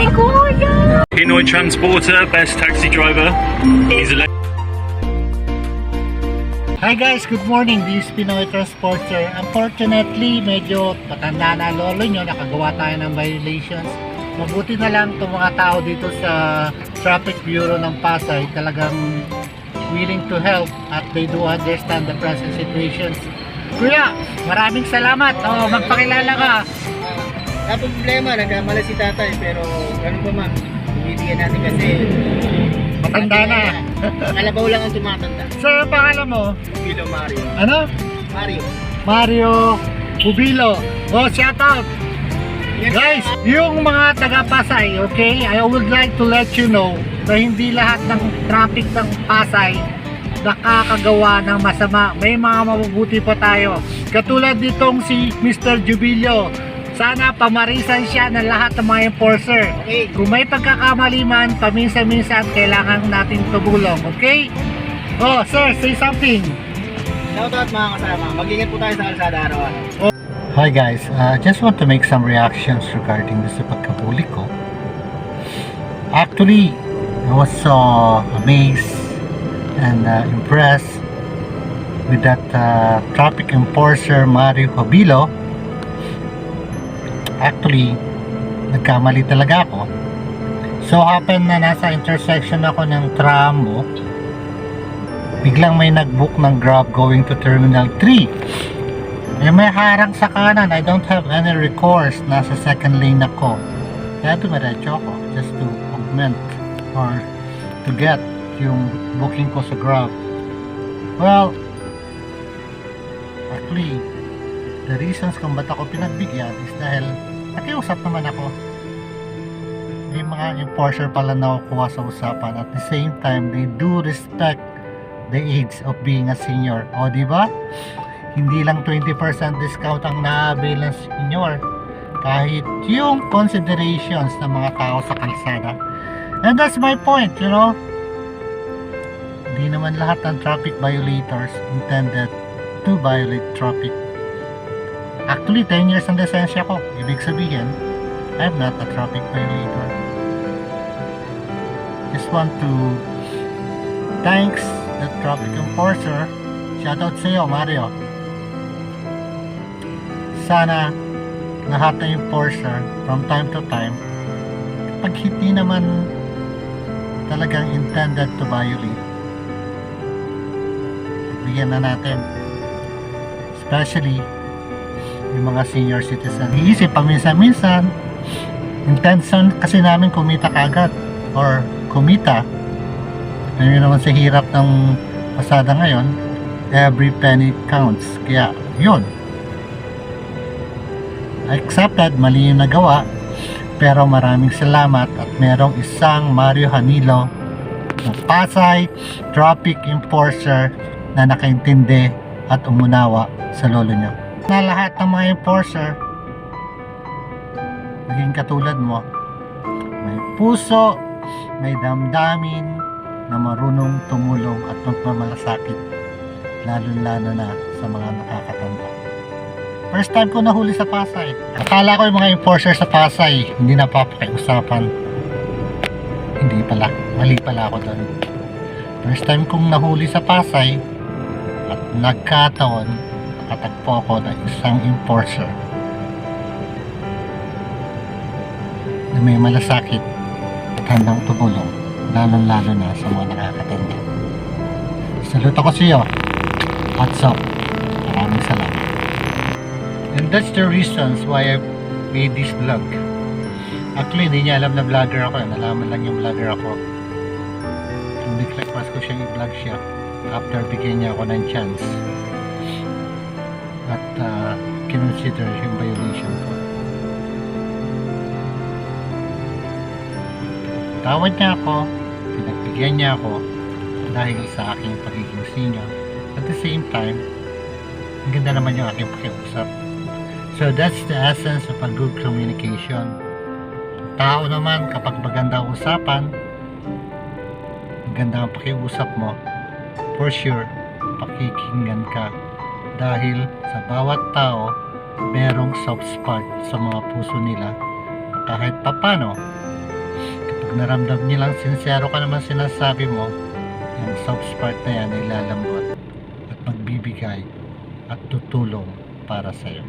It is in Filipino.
Pinoy Transporter, best taxi driver. He's a Hi guys, good morning. This is Pinoy Transporter. Unfortunately, medyo patanda na lolo nyo, nakagawa tayo ng violations. Mabuti na lang itong mga tao dito sa Traffic Bureau ng Pasay, talagang willing to help at they do understand the present situations. Kuya, maraming salamat. Magpakilala ka. Tapos problema, nagkamala si tatay, pero ganun pa man, bibigyan natin kasi Matanda na. kalabaw lang ang tumatanda. Sir, ang pangalan mo? Bilo Mario. Ano? Mario. Mario Bubilo. Shout out. Guys, yung mga taga Pasay, okay? I would like to let you know na hindi lahat ng traffic ng Pasay nakakagawa ng masama. May mga mabubuti pa tayo. Katulad nitong si Mr. Jubilio. Sana pamarisan siya ng lahat ng mga enforcer. Okay. Kung may pagkakamali man, paminsan-minsan kailangan natin tumulong. Okay? Sir, say something. Shoutout mga kasama. Mag-ingat po tayo sa kalsada araw-araw. Hi guys, just want to make some reactions regarding this pagkahuli ko. Actually, I was so amazed and impressed with that traffic enforcer Mario Habilo. Actually, nagkamali talaga ako. So happen na nasa intersection ako ng tramo, biglang may nag-book ng Grab going to Terminal 3. May harang sa kanan. I don't have any recourse. Nasa second lane ako. Kaya dumiretso ako just to augment or to get yung booking ko sa Grab. Well, actually, the reasons kung ba't ako pinagbigyan is dahil nakiusap naman ako. May mga enforcer pala nakukuha sa usapan. At the same time, they do respect the age of being a senior. O, diba? Hindi lang 20% discount ang na-avail ng senior, kahit yung considerations ng mga tao sa kalsada. And that's my point, you know. Hindi naman lahat ng traffic violators intended to violate traffic. Actually, 10 years ang lisensya ko. Ibig sabihin, I'm not a traffic violator. Just want to thanks the traffic enforcer. Shoutout sa iyo, Mario. Sana lahat ng enforcer from time to time, pag hindi naman talagang intended to violate, bigyan na natin. Especially yung mga senior citizen. Iisip paminsan-minsan, intention kasi namin kumita kagad or kumita. Yun naman sa hirap ng pasada ngayon, every penny counts. Kaya yun, accepted, mali yung nagawa, pero maraming salamat at merong isang Mario Hanilo ng Pasay traffic enforcer na nakaintindi at umunawa sa lolo niya. Na lahat ng mga enforcer naging katulad mo, may puso, may damdamin, na marunong tumulong at magmamalasakit, lalo-lalo na sa mga nakakatanda. First time ko nahuli sa Pasay. Akala ko yung mga enforcer sa Pasay hindi napapakiusapan. Hindi pala. Mali pala ako doon. First time kong nahuli sa Pasay at nagkataon, nakatagpo ako ng isang enforcer na may malasakit at handang tumulong, lalo-lalo na sa mga nakakatanda. Salute ako sa iyo. What's up? Maraming salamat. And that's the reasons why I made this vlog. Actually, hindi niya alam na vlogger ako. Nalaman lang yung vlogger ako. Request ko siyang i-vlog siya after bigyan niya ako ng chance at kinonsider yung violation ko. Tawad niya ako, pinagbigyan niya ako dahil sa aking pagiging senior. At the same time, ang ganda naman yung aking pakiusap. So that's the essence of a good communication. Tao naman, kapag maganda ang usapan, maganda ang pakiusap mo, for sure, pakikinggan ka. Dahil sa bawat tao, merong soft spot sa mga puso nila. Kahit papano, pag naramdam niya lang sincero ka naman sinasabi mo, yung soft spot na yan ay lalambot at magbibigay at tutulong para sa'yo.